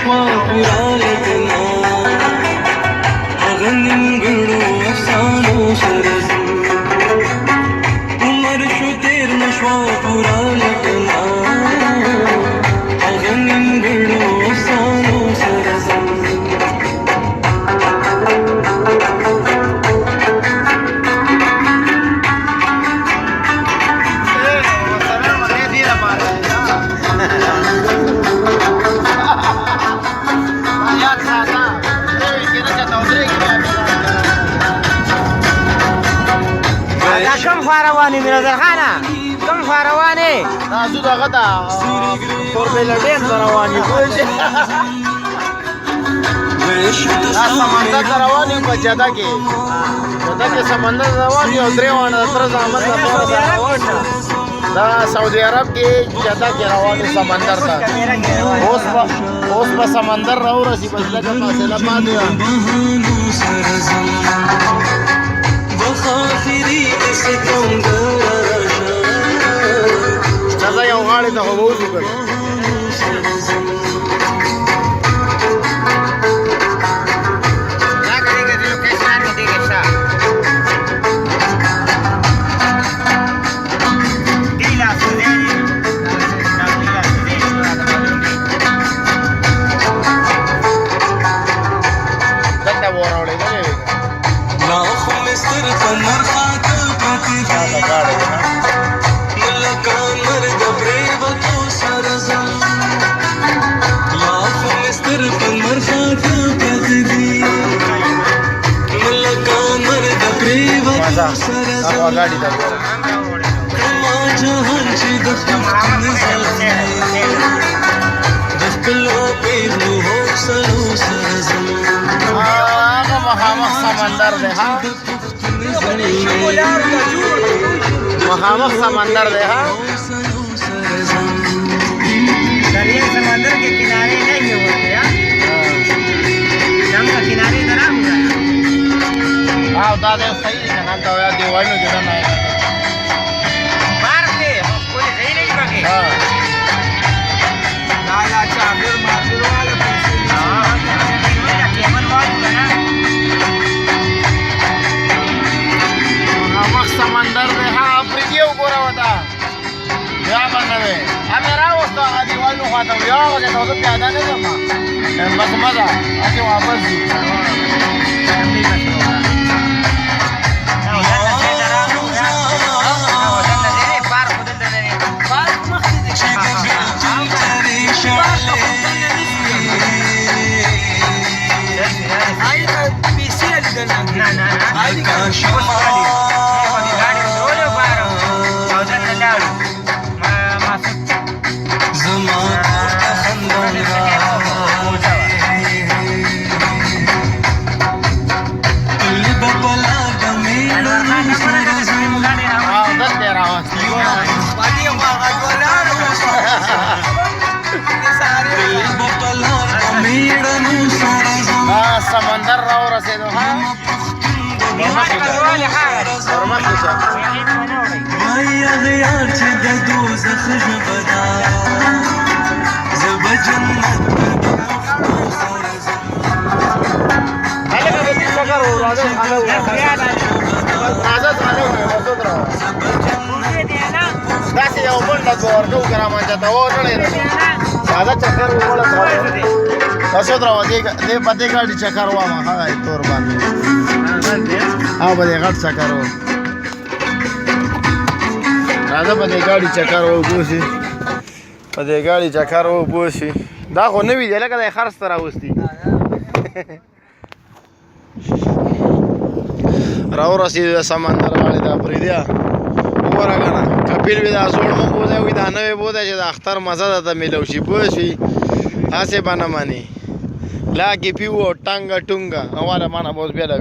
نشوا پورا لګنا هغه نیمګړو افسانو سره عمر شو تیر نشوا پورا لګنا هغه نیمګړو افسانو سره کم خواروانی میرزر خانه کم خواروانی نازو دغه دا توربیلډین رواني دا سمندر ته روان یو په جده کې سمندر روان یو درې وانه تر زامن دا سعودي عرب کې جده کې روان سمندر ته اوس په سمندر راورسي بس لږه فاصله پاتې ده دا یو غاړې ته خو به وځو که गाड़ी दा समंदर दे हाँ महामक समंदर दे हाँ दरिया समंदर के किनारे नहीं होते यार का किनारे इधर हाँ दादा सही है ना तो यार दीवार में जुड़ा ना मार दे कोई सही नहीं लगे हाँ लाला चादर मार वाला पैसे हाँ केवल बात ना महामक समंदर में हाँ प्रीतियों को रहा या बनवे हमें रावत तो दीवार में खाता हुआ या तो प्यादा नहीं जमा बस मजा आके वापस जी समंदर राव रसे दो हाँ दे पते गाड़ी चक्कर हुआ हाँ तोर बांध हाँ बदे घाट चक्कर हो राजा पते गाड़ी चक्कर हो पूछी पते गाड़ी चक्कर हो पूछी दा को नवी दे लगा खर्च तरह उसती राव रसीद समंदर वाले दा प्रीदिया ऊपर आना कपिल भी दा सोड़ में बोझे हुई दा नवे बोझे जो अख्तर मजा दा मिलोशी पूछी हासे बना मानी ला की पीवो टांगा टूंगा हमारा माना बहुत प्यारा